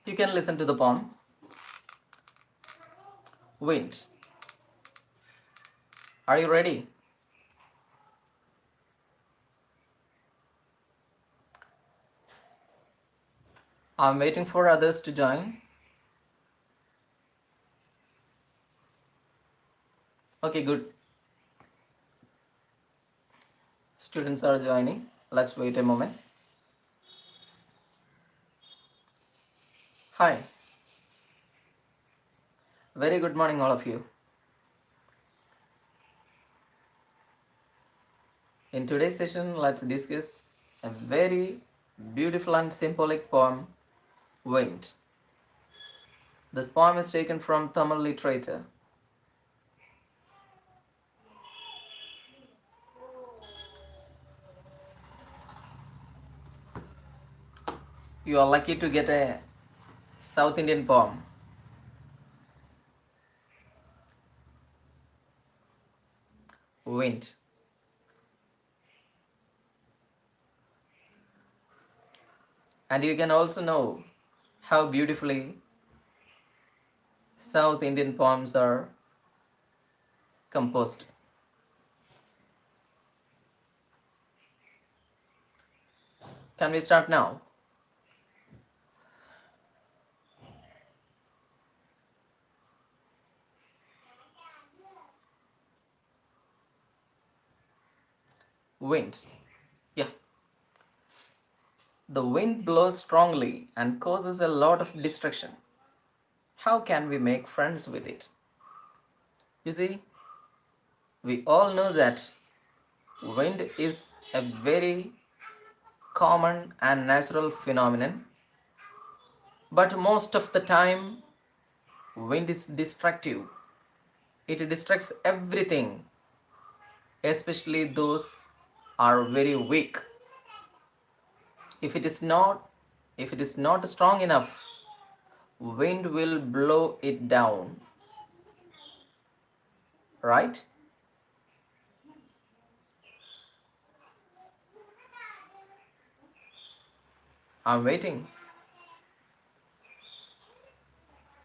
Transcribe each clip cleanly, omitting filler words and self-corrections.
You can listen to the poem Wind. Are you ready? I'm waiting for others to join. Okay, good. Students are joining. Let's wait a moment. Hi. Very good morning, all of you. In today's session, let's discuss a very beautiful and symbolic poem, Wind. This poem is taken from Tamil literature. You are lucky to get a South Indian poem. Wind. And you can also know how beautifully South Indian poems are composed. Can we start now? Wind. Yeah. The wind blows strongly and causes a lot of destruction. How can we make friends with it? You see, we all know that wind is a very common and natural phenomenon, but most of the time, wind is destructive. It distracts everything, especially those are very weak. If it is not, if it is not strong enough, wind will blow it down, right? I'm waiting.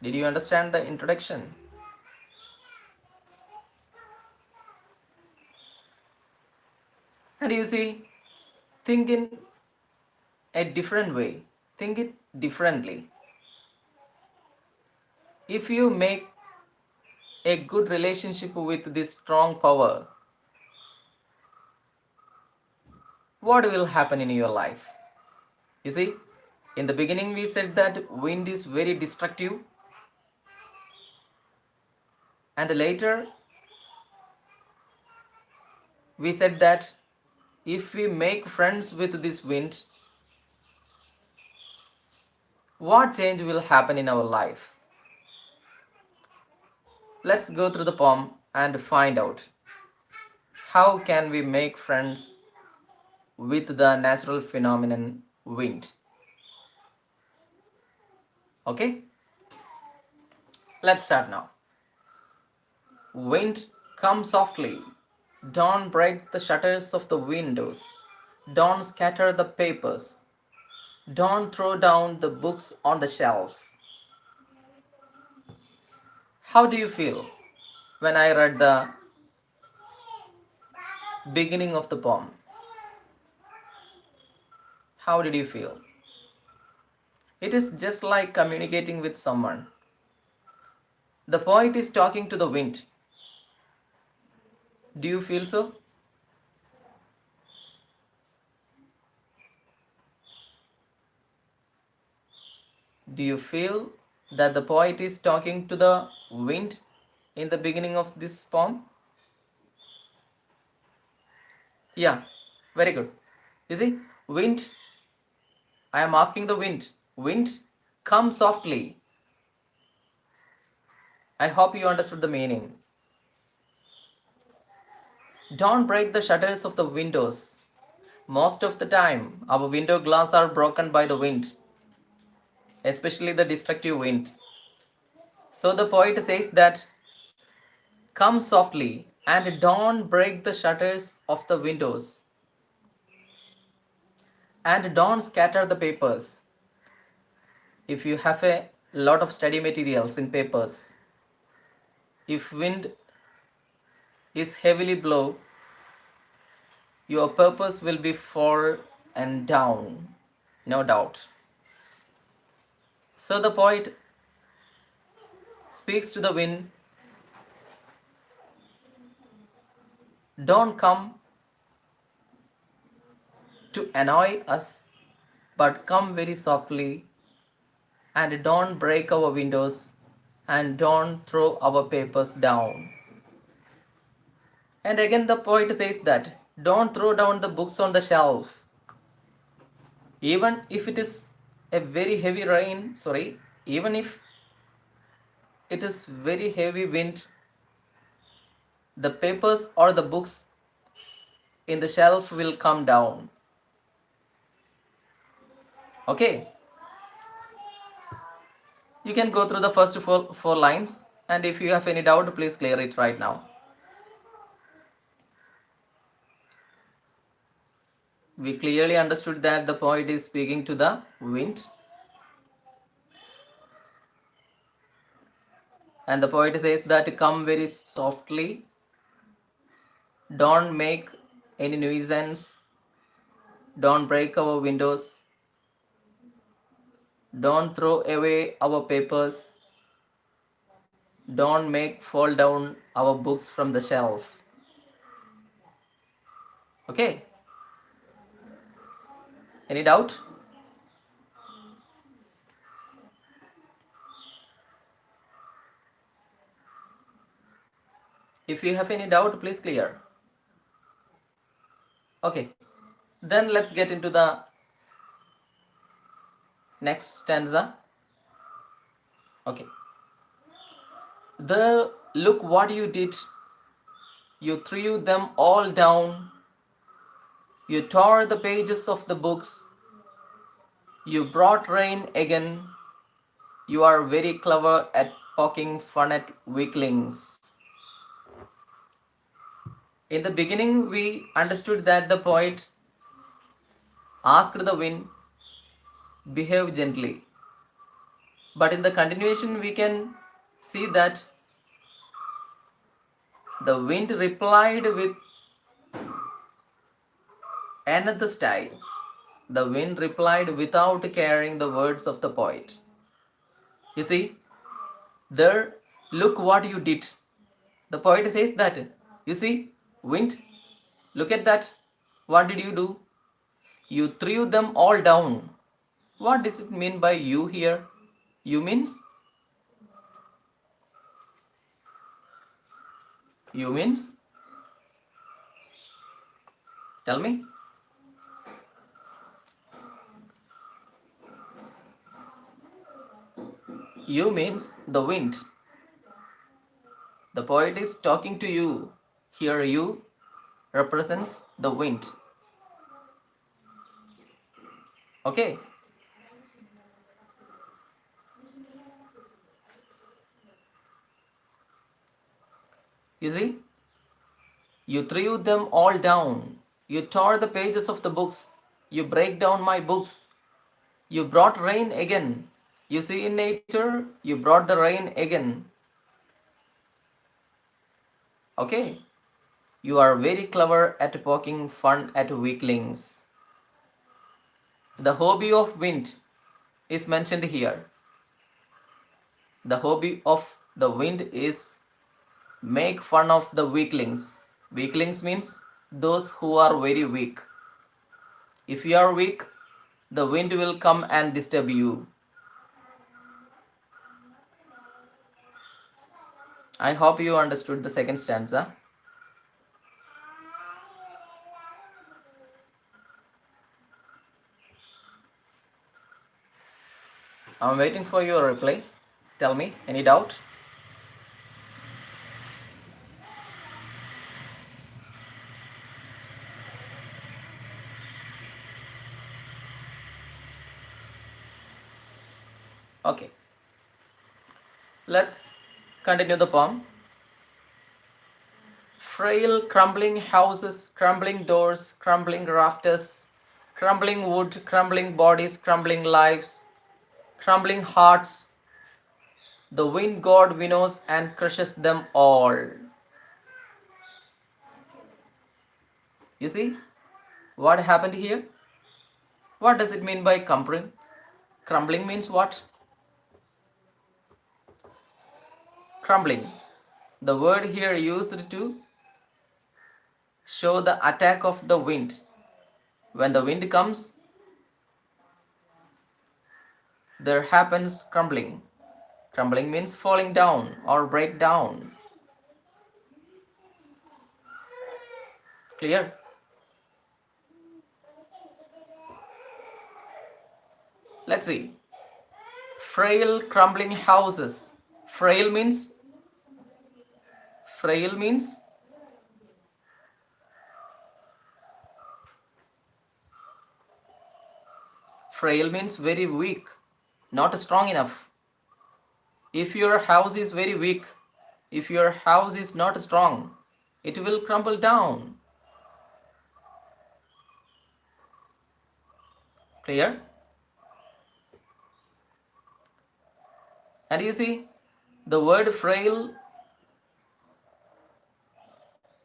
Did you understand the introduction? And you see, think in a different way. Think it differently. If you make a good relationship with this strong power, what will happen in your life? You see, in the beginning we said that wind is very destructive, and later we said that if we make friends with this wind, what change will happen in our life? Let's go through the poem and find out how can we make friends with the natural phenomenon wind. Okay, let's start now. Wind, come softly. Don't break the shutters of the windows. Don't scatter the papers. Don't throw down the books on the shelf. How do you feel when I read the beginning of the poem? How did you feel? It is just like communicating with someone. The poet is talking to the wind. Do you feel so? Do you feel that the poet is talking to the wind in the beginning of this poem? Yeah, very good. You see, wind, I am asking the wind, wind, come softly. I hope you understood the meaning. Don't break the shutters of the windows. Most of the time, our window glass are broken by the wind, especially the destructive wind. So the poet says that come softly and don't break the shutters of the windows and don't scatter the papers. If you have a lot of study materials in papers, if wind is heavily blow, your purpose will be fall and down, no doubt. So the poet speaks to the wind, don't come to annoy us, but come very softly, and don't break our windows, and don't throw our papers down. And again, the poet says that don't throw down the books on the shelf. Even if it is a very heavy rain, even if it is very heavy wind, the papers or the books in the shelf will come down. Okay, you can go through the first four lines, and if you have any doubt, please clear it right now. We clearly understood that the poet is speaking to the wind, and the poet says that come very softly, don't make any nuisance, don't break our windows, don't throw away our papers, don't make fall down our books from the shelf. Okay, any doubt? If you have any doubt, please clear. Okay, then let's get into the next stanza. Okay, look what you did, you threw them all down, you tore the pages of the books, you brought rain again, you are very clever at poking fun at weaklings. In the beginning, we understood that the poet asked the wind, behave gently. But in the continuation, we can see that the wind replied with another style. The wind replied without caring the words of the poet. You see, there, look what you did. The poet says that, you see, wind, look at that. What did you do? You threw them all down. What does it mean by you here? You means? You means? Tell me. You means the wind. The poet is talking to you. Here you represents the wind. Okay. You see? You threw them all down. You tore the pages of the books. You break down my books. You brought rain again. You see, in nature, you brought the rain again. Okay? You are very clever at poking fun at weaklings. The hobby of wind is mentioned here. The hobby of the wind is make fun of the weaklings. Weaklings means those who are very weak. If you are weak, the wind will come and disturb you. I hope you understood the second stanza. I'm waiting for your reply. Tell me, any doubt? Okay. Let's continue the poem. Frail, crumbling houses, crumbling doors, crumbling rafters, crumbling wood, crumbling bodies, crumbling lives, crumbling hearts, the wind god winnows and crushes them all. You see what happened here? What does it mean by crumbling? Crumbling means what? Crumbling. The word here used to show the attack of the wind. When the wind comes, there happens crumbling. Crumbling means falling down or break down. Clear? Let's see. Frail crumbling houses. Frail means frail means frail means very weak, not strong enough. If your house is very weak, if your house is not strong, it will crumble down. Clear? And you see, the word frail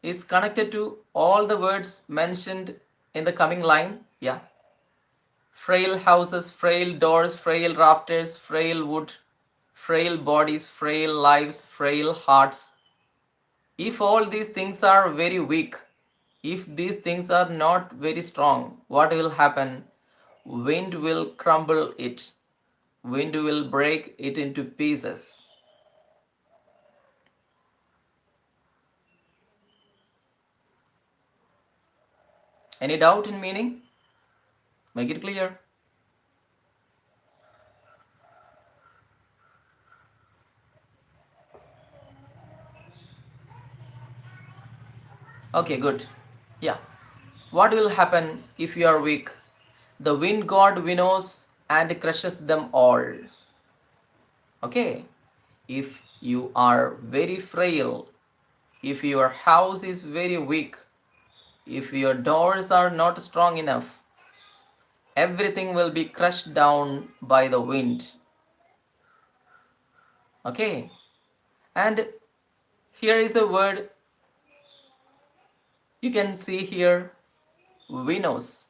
is connected to all the words mentioned in the coming line. Yeah. Frail houses, frail doors, frail rafters, frail wood, frail bodies, frail lives, frail hearts. If all these things are very weak, if these things are not very strong, what will happen? Wind will crumble it. Wind will break it into pieces. Any doubt in meaning? Make it clear. Okay, good. Yeah. What will happen if you are weak? The wind god winnows and crushes them all. Okay. If you are very frail, if your house is very weak, if your doors are not strong enough, everything will be crushed down by the wind. Okay. And here is a word you can see here, winnows.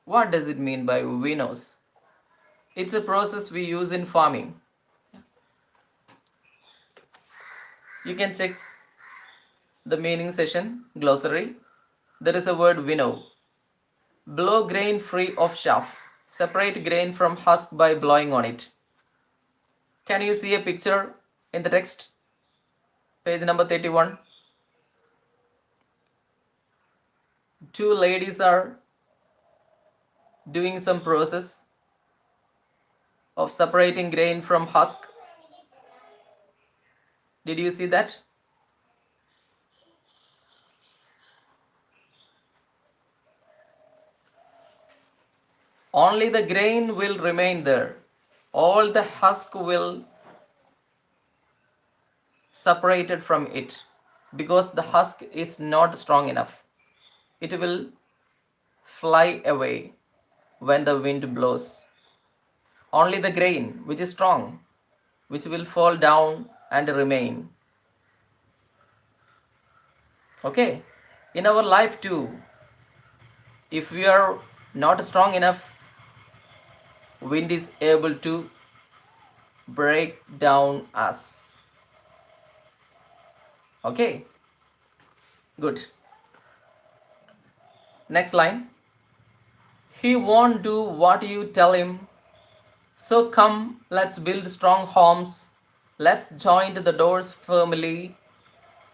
What does it mean by winnows? It's a process we use in farming. You can check the meaning session, glossary. There is a word winnow. Blow grain free of chaff. Separate grain from husk by blowing on it. Can you see a picture in the text? Page number 31. Two ladies are doing some process of separating grain from husk. Did you see that? Only the grain will remain there. All the husk will separated from it because the husk is not strong enough. It will fly away when the wind blows. Only the grain, which is strong, which will fall down and remain. Okay, in our life too, if we are not strong enough, wind is able to break down us. Okay, good. Next line. He won't do what you tell him. So come, let's build strong homes. Let's join the doors firmly.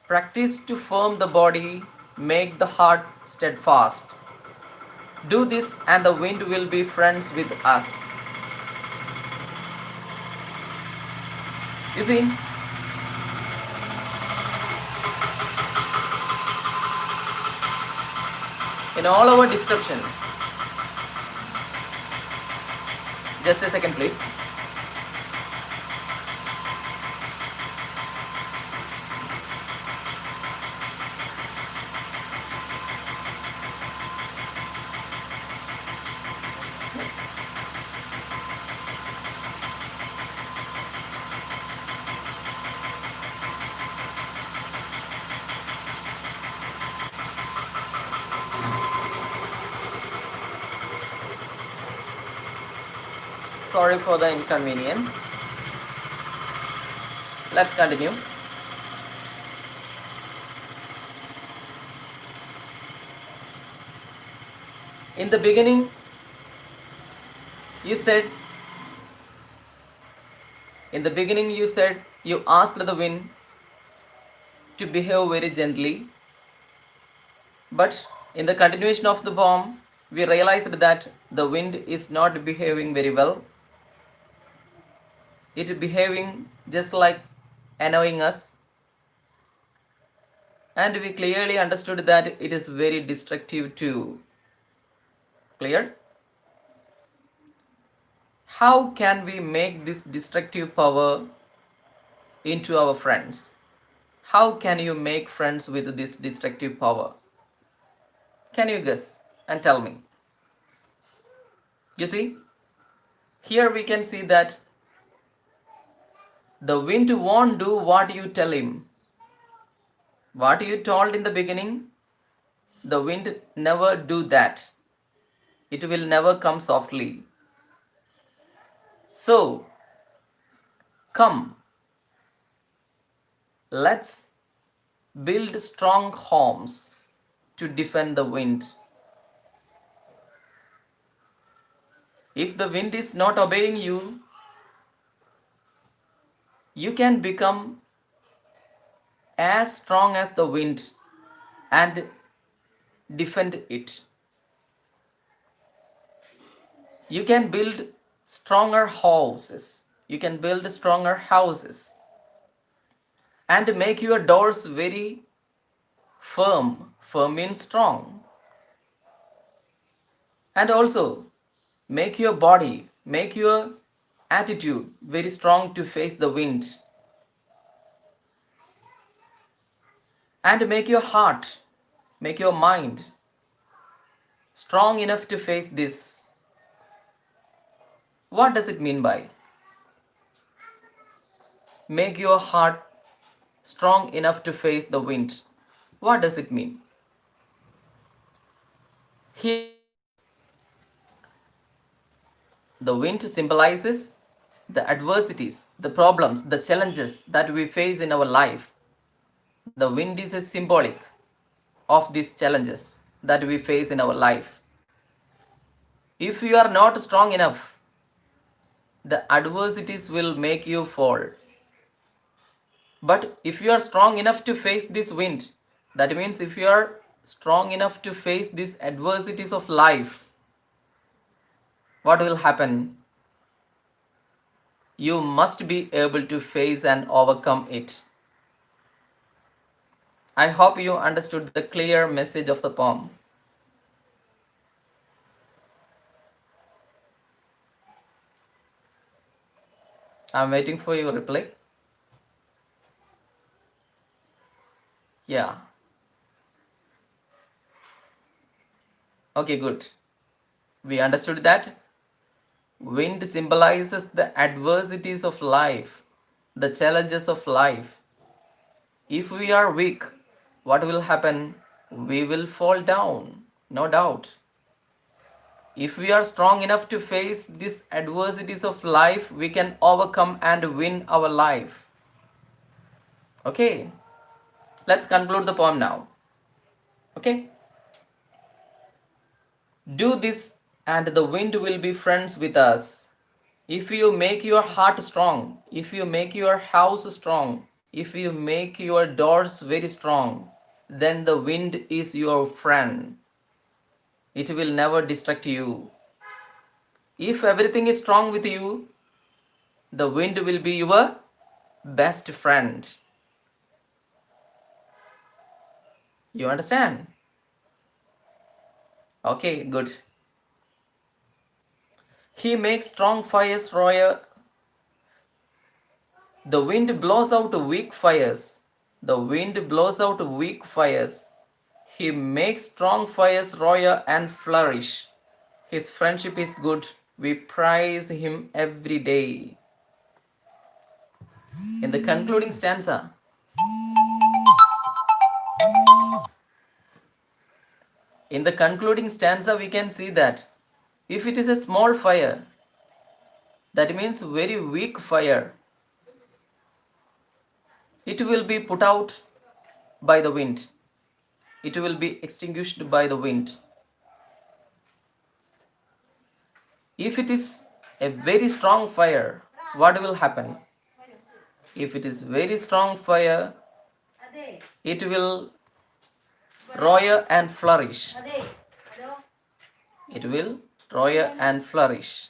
Practice to firm the body, make the heart steadfast. Do this and the wind will be friends with us. You see, in all our description, just a second please. sorry for the inconvenience. Let's continue. In the beginning, you said, you asked the wind to behave very gently. But in the continuation of the poem, we realized that the wind is not behaving very well. It is behaving just like annoying us. And we clearly understood that it is very destructive too. Clear? How can we make this destructive power into our friends? How can you make friends with this destructive power? Can you guess and tell me? You see, here we can see that the wind won't do what you tell him. What you told in the beginning, the wind never do that. It will never come softly. So, come, let's build strong homes to defend the wind. If the wind is not obeying you, you can become as strong as the wind and defend it. You can build stronger houses. You can build stronger houses and make your doors very firm. Firm means strong. And also make your body, make your attitude very strong to face the wind. And make your heart, make your mind strong enough to face this. What does it mean by make your heart strong enough to face the wind? What does it mean? Here, the wind symbolizes the adversities, the problems, the challenges that we face in our life. The wind is a symbolic of these challenges that we face in our life. If you are not strong enough, the adversities will make you fall. But if you are strong enough to face this wind, that means if you are strong enough to face these adversities of life, what will happen? You must be able to face and overcome it. I hope you understood the clear message of the poem. I'm waiting for your reply. Yeah. Okay, good. We understood that wind symbolizes the adversities of life, the challenges of life. If we are weak, what will happen? We will fall down, no doubt. If we are strong enough to face these adversities of life, we can overcome and win our life. Okay, let's conclude the poem now. Okay, do this and the wind will be friends with us. If you make your heart strong, if you make your house strong, if you make your doors very strong, then the wind is your friend. It will never distract you. If everything is strong with you, the wind will be your best friend. You understand? Okay, good. He makes strong fires roar. The wind blows out weak fires. The wind blows out weak fires. He makes strong fires roar and flourish. His friendship is good. We praise him every day. In the concluding stanza, we can see that if it is a small fire, That means very weak fire. It will be put out by the wind. It will be extinguished by the wind. If it is a very strong fire, what will happen? If it is very strong fire, it will roar and flourish. It will roar and flourish.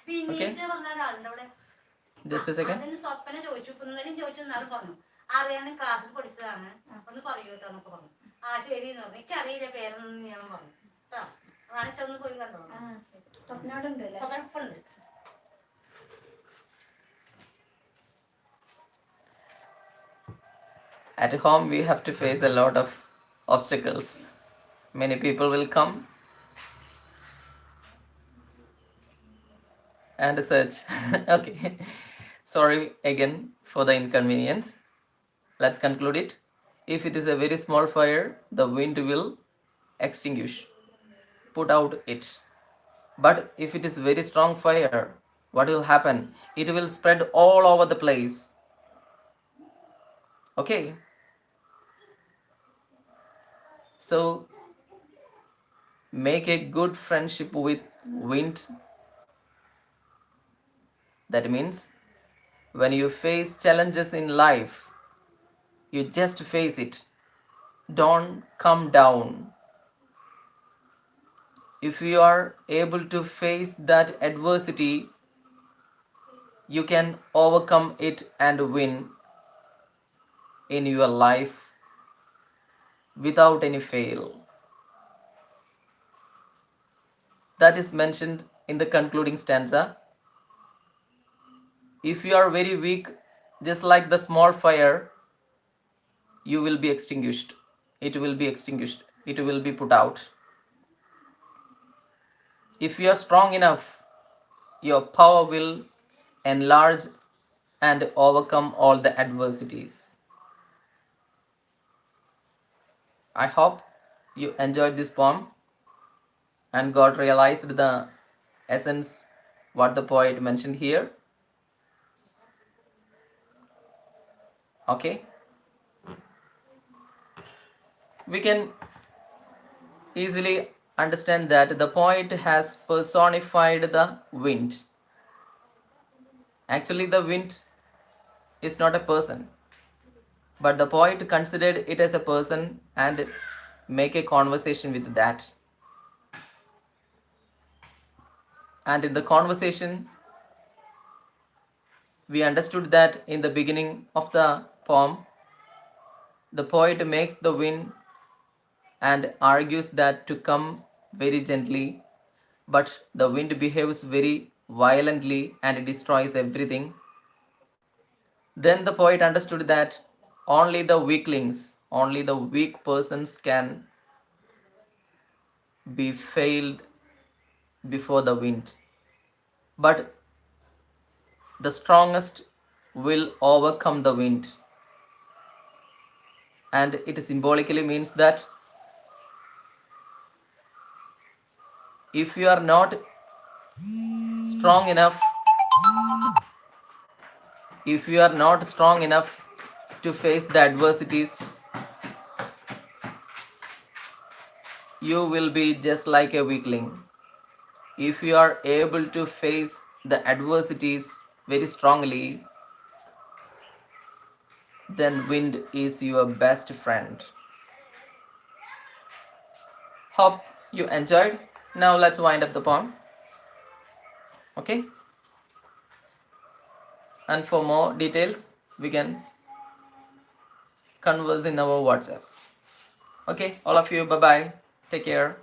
Okay? Just a second. At home, we have to face a lot of obstacles. Many people will come and such. Okay. Sorry again for the inconvenience. Let's conclude it. If it is a very small fire, the wind will extinguish, put out it. But if it is very strong fire, what will happen? It will spread all over the place. Okay. So make a good friendship with wind. That means when you face challenges in life, you just face it. Don't come down. If you are able to face that adversity, you can overcome it and win in your life without any fail. That is mentioned in the concluding stanza. If you are very weak, just like the small fire, you will be extinguished. It will be extinguished. It will be put out. If you are strong enough, your power will enlarge and overcome all the adversities. I hope you enjoyed this poem and got realized the essence what the poet mentioned here. Okay, we can easily understand that the poet has personified the wind. Actually, the wind is not a person, but the poet considered it as a person and make a conversation with that. And in the conversation, we understood that in the beginning of the poem, the poet makes the wind and argues that to come very gently, but the wind behaves very violently and destroys everything. Then the poet understood that only the weaklings, only the weak persons can be failed before the wind. But the strongest will overcome the wind. And it symbolically means that if you are not strong enough, if you are not strong enough to face the adversities, you will be just like a weakling. If you are able to face the adversities very strongly, then wind is your best friend. Hope you enjoyed. Now let's wind up the poem. Okay? And for more details, we can converse in our WhatsApp. Okay, all of you, bye bye. Take care.